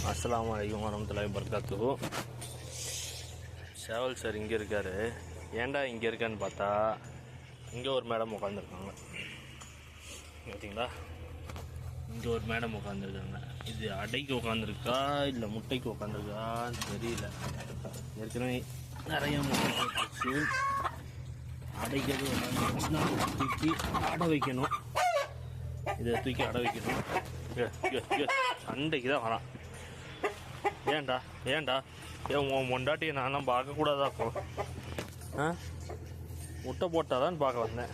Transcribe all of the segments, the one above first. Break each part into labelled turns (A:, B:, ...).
A: அஸ்ஸலாமு அலைக்கும் வரஹ்மத்துல்லாஹி வபரகாத்துஹு. ஷாவல் சார் இங்கே இருக்கார். ஏன்டா இங்கே இருக்கான்னு பார்த்தா இங்கே ஒரு மேடம் உட்காந்துருக்காங்க. பார்த்தீங்களா, இங்கே ஒரு மேடம் உட்காந்துருக்காங்க. இது அடைக்கு உட்காந்துருக்கா இல்லை முட்டைக்கு உட்காந்துருக்கான்னு தெரியல. ஏற்கனவே நிறைய முட்டை போட்டுச்சு. அடைக்கிறது உட்காந்துருச்சுன்னா தூக்கி அடை வைக்கணும். இதை தூக்கி அடை வைக்கணும். சண்டைக்கு தான் வரான். ஏன்டா ஏன் உன் மொண்டாட்டியை நான்லாம் பார்க்கக்கூடாதாப்போ? முட்டை போட்டால் தான் பார்க்க வந்தேன்.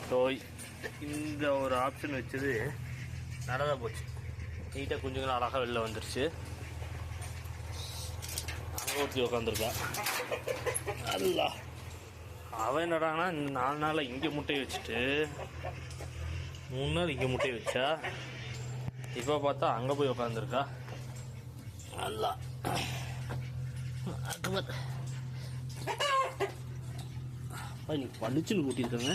A: ஸோ இந்த ஒரு ஆப்ஷன் வச்சது நல்லதாக போச்சு. நீட்டாக குஞ்சுங்களும் அழகாக வெளில வந்துருச்சு. அங்கே ஒருத்தி உட்காந்துருக்கா. அல்லா, அவன் என்னடானா 4 நாளில் இங்கே முட்டையை வச்சுட்டு 3 நாள் இங்கே முட்டையை வச்சா, இப்போ பார்த்தா அங்கே போய் உட்காந்துருக்கா. அல்லா, நீ பளிச்சுன்னு கூட்டியிருக்காங்க.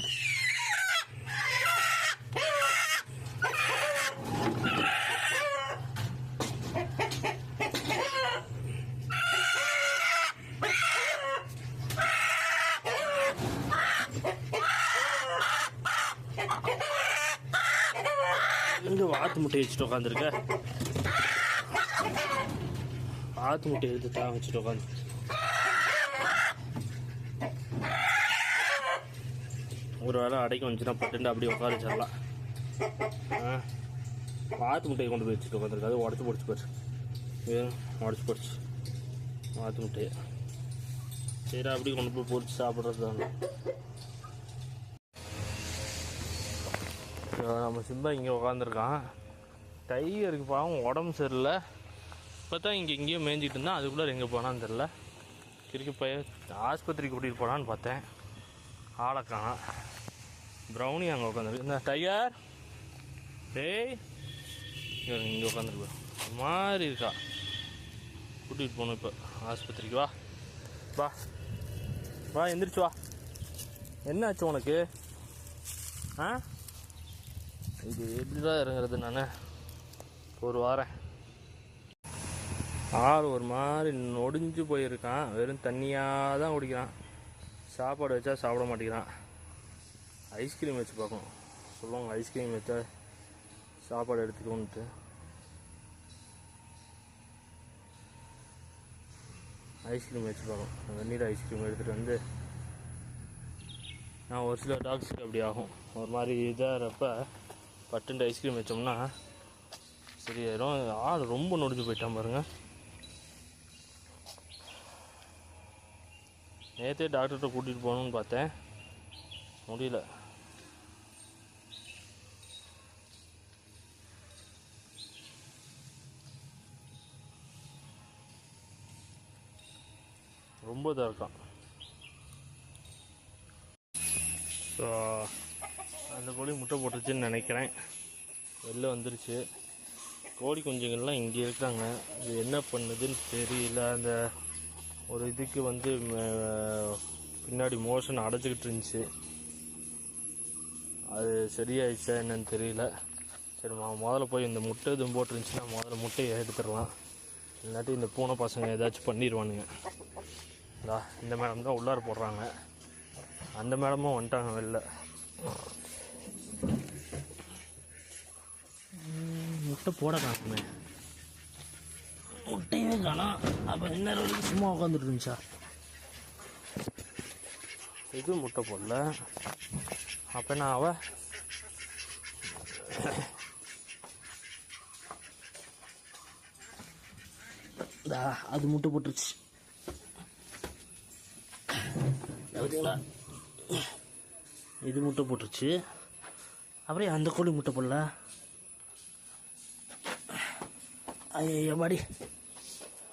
A: இங்கே வாத்து முட்டை வச்சுட்டு உட்காந்துருக்க. வாத்து முட்டை எடுத்து தான் வச்சுட்டு உட்காந்து. ஒரு வேளை அடைக்க வந்துச்சுன்னா பட்டுண்டு அப்படியே உட்கார வச்சிடலாம். வாத்து முட்டையை கொண்டு போய் வச்சுட்டு உட்காந்துருக்கு. அது உடச்சி போடுச்சு பாரு, உடச்சி போடுச்சு வாத்து முட்டையை. சரி, அப்படியே கொண்டு போய் பொறிச்சு சாப்பிட்றது தான். நம்ம சிம்பா இங்கே உட்காந்துருக்கான். டைகருக்கு பாவம் உடம்பு சரியில்லை. இப்போ தான் இங்கேயும் மேய்ஞ்சிட்டு இருந்தான். அதுக்குள்ளே எங்கே போனான்னு தெரில. திருப்பி போய் ஆஸ்பத்திரிக்கு கூட்டிகிட்டு போனான்னு பார்த்தேன். ஆளக்கான். ப்ரௌனி அங்கே உட்காந்துருக்கு. இந்த டைகர் டேய் இங்கே உட்காந்துருக்கு. ஒரு மாதிரி இருக்கா. கூட்டிகிட்டு போகணும் இப்போ ஆஸ்பத்திரிக்கு. வா எந்திரிச்சு வா. என்ன ஆச்சு உனக்கு? இது எப்படிதான் இறங்குறது? நான் ஒரு வாரம் ஆள் ஒரு மாதிரி நொடிஞ்சு போயிருக்கான். வெறும் தண்ணியாக தான் குடிக்கிறான். சாப்பாடு வச்சா சாப்பிட மாட்டேங்கிறான். ஐஸ்கிரீம் வச்சு பார்க்கணும் சொல்லுவாங்க. ஐஸ்கிரீம் வச்சா சாப்பாடு எடுத்துக்கோன்ட்டு. ஐஸ்கிரீம் வச்சு பார்க்கணும். வெந்நீர் ஐஸ்கிரீம் எடுத்துகிட்டு வந்து, நான் ஒரு சில டாக்ஸுக்கு அப்படி ஆகும். ஒரு மாதிரி இதாகிறப்ப பட்டுண்டு ஐஸ்கிரீம் வச்சோம்னா சரியாயிரும். ஆள் ரொம்ப நொடிஞ்சு போயிட்டான் பாருங்க. நேற்றே டாக்டர்கிட்ட கூட்டிகிட்டு போகணுன்னு பார்த்தேன், முடியல. ரொம்ப இதாக இருக்கான். ஸோ அந்த கோழி முட்டை போட்டுருச்சுன்னு நினைக்கிறேன். வெளில வந்துருச்சு. கோழி குஞ்சுங்கள்லாம் இங்கே இருக்காங்க. இது என்ன பண்ணுதுன்னு தெரியல. அந்த ஒரு இதுக்கு வந்து பின்னாடி மோஷன் அடைச்சிக்கிட்டு இருந்துச்சு. அது சரியாயிடுச்சா என்னன்னு தெரியல. சரி, முதல்ல போய் இந்த முட்டை எதுவும் போட்டுருந்துச்சுன்னா முதல்ல முட்டையை எடுத்துடலாம். இல்லாட்டி இந்த பூனை பசங்க ஏதாச்சும் பண்ணிடுவானுங்க. இந்த மேடம் தான் உள்ளார போடுறாங்க. அந்த மேடமும் வந்துட்டாங்க வெளில. முட்டை போட காணுமே, முட்டையே காணோம். அப்போ இன்னொரு வரைக்கும் சும்மா உட்காந்துட்டு இருந்துச்சா? இது முட்டை போடல. அப்போ நான் அது முட்டை போட்டுருச்சு. பார்த்தீங்களா, இது முட்டை போட்டுருச்சு. அப்படியே அந்த கோழி முட்டை போடல. ஐயோ பாடி.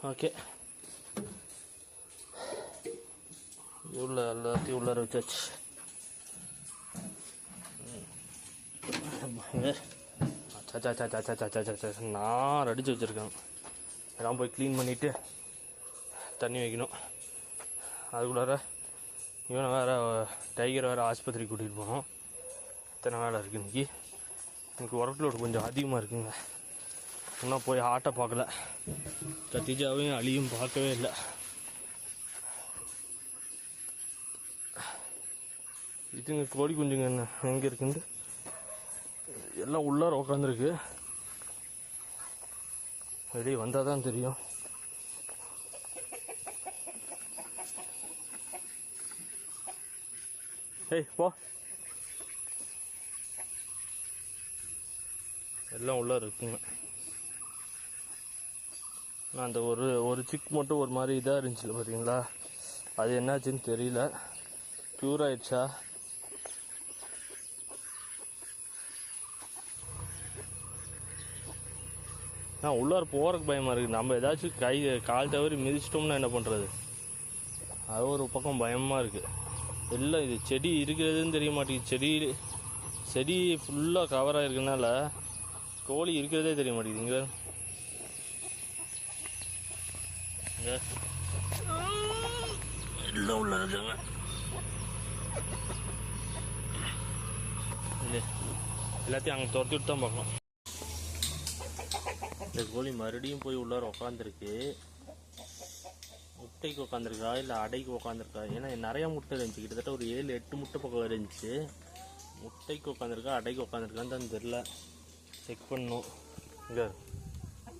A: ஓகே, எல்லாத்தையும் உள்ளார வச்சாச்சு. நான் அடிச்சு வச்சுருக்கேன். எல்லாம் போய் க்ளீன் பண்ணிவிட்டு தண்ணி வைக்கணும். அதுக்குள்ளார இவனை வேறு டைகர் வேறு ஆஸ்பத்திரிக்கு கூட்டிகிட்டு போனோம். இத்தனை வேலை இருக்குது இன்றைக்கி. எனக்கு ஒர்க் லோடு கொஞ்சம் அதிகமாக இருக்குங்க. இன்னும் போய் ஆட்டை பார்க்கல, கத்திஜாவையும் அழியும் பார்க்கவே இல்லை. இதுங்க கோழி குஞ்சுங்க என்ன எங்கே இருக்குன்னு எல்லாம் உள்ளார உட்காந்துருக்கு. வெளியே வந்தால் தான் தெரியும். ஏய் போ, எல்லாம் உள்ளார இருக்குங்க. நான் அந்த ஒரு சிக் மட்டும் ஒரு மாதிரி இதாக இருந்துச்சு பார்த்தீங்களா, அது என்னாச்சுன்னு தெரியல. க்யூர் ஆயிடுச்சா? உள்ளார போகிறதுக்கு பயமாக இருக்குது. நம்ம ஏதாச்சும் கால் தவறி மிதிச்சிட்டோம்னா என்ன பண்ணுறது? அது ஒரு பக்கம் பயமாக இருக்குது. எல்லாம் இது செடி இருக்கிறதுன்னு தெரிய மாட்டேங்குது. செடி ஃபுல்லாக கவராக இருக்கனால கோழி இருக்கிறதே தெரிய மாட்டேங்குது. இங்கே எல்லாம் உள்ள இருக்காங்க. எல்லாத்தையும் அங்கே துரத்தி விட்டு தான் பார்க்கணும். இந்த கோழி மறுபடியும் போய் உள்ளார உட்காந்துருக்கு. முட்டைக்கு உட்காந்துருக்கா இல்லை அடைக்கு உட்காந்துருக்கா? ஏன்னா நிறையா முட்டை இருந்துச்சு, கிட்டத்தட்ட ஒரு 7-8 முட்டை பக்கம் இருந்துச்சு. முட்டைக்கு உட்காந்துருக்கா அடைக்கு உட்காந்துருக்கான்னு தான் தெரில, செக் பண்ணணும். இங்கே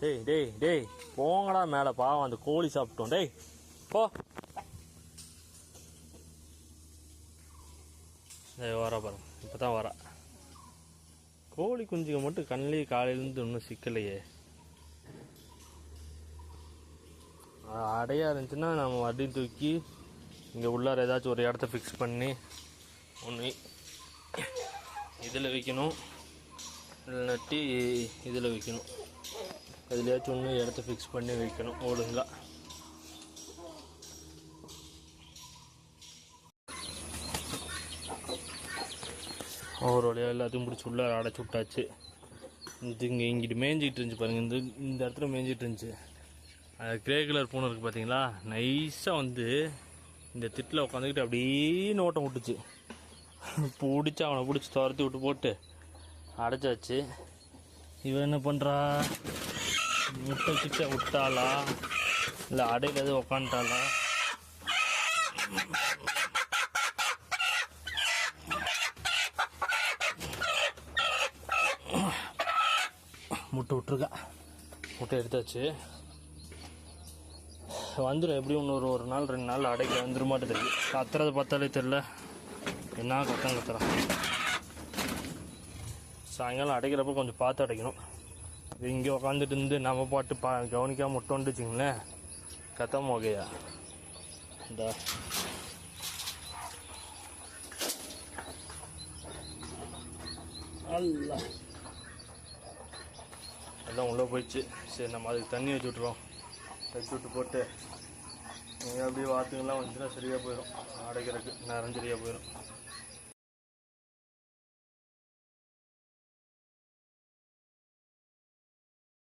A: டேய் டேய் டேய் போங்கடா மேலே, பாவம் அந்த கோழி சாப்பிட்டோம். டேய் போ, வரா பாருங்க, இப்போ தான் வரா. கோழி குஞ்சுங்க மட்டும் கண்ணிலேயே காலையிலேருந்து ஒன்றும் சிக்கலையே. அடையாக இருந்துச்சுன்னா நம்ம மறுபடியும் தூக்கி இங்கே உள்ளார ஏதாச்சும் ஒரு இடத்த ஃபிக்ஸ் பண்ணி ஒன்று இதில் வைக்கணும், இல்லாட்டி இதில் வைக்கணும். அதுலேயாச்சும் ஒன்று இடத்த ஃபிக்ஸ் பண்ணி வைக்கணும் ஒழுங்கா. ஒரு வழியாக எல்லாத்தையும் பிடிச்சி உள்ளார அடைச்சி விட்டாச்சு. இங்கிட்டு மேய்ஞ்சிக்கிட்டு இருந்துச்சு பாருங்கள், இந்த இடத்துல மேய்ஞ்சிட்டு இருந்துச்சு. கிரே கலர் பூனை இருக்குது பார்த்தீங்களா, நைஸாக வந்து இந்த திட்டில் உட்காந்துக்கிட்டு அப்படியே நோட்டம் விட்டுச்சு. பிடிச்சி அவனை பிடிச்சி துரத்தி விட்டு போட்டு அடைச்சாச்சு. இவன் என்ன பண்ணுறா, முட்டை கிட்ட விட்டாளா இல்லை அடையில் எதுவும் உக்காந்துட்டாளா? முட்டை விட்டுருக்கா, முட்டை எடுத்தாச்சு. வந்துடும் எப்படியும் இன்னொரு 1 நாள் 2 நாள் அடைக்க வந்துட மாட்டேது. கத்துறது பார்த்தாலே தெரில, என்ன கத்துறான். சாயங்காலம் அடைக்கிறப்ப கொஞ்சம் பார்த்து அடைக்கணும். இது இங்கே உக்காந்துட்டு இருந்து நம்ம பாட்டு கவனிக்காமல் முட்டோன்னு வச்சுங்களேன், கத்தம் ஓகேயா. இந்த அல்ல எல்லாம் உள்ளே போயிடுச்சு. சரி, நம்ம அதுக்கு தண்ணி வச்சு விட்ருவோம். வச்சு விட்டு போட்டு நீங்கள் அப்படியே வாத்துங்கெல்லாம் வந்துச்சுன்னா சரியாக போயிடும், அடைக்கிறதுக்கு நேரம் சரியாக போயிடும்.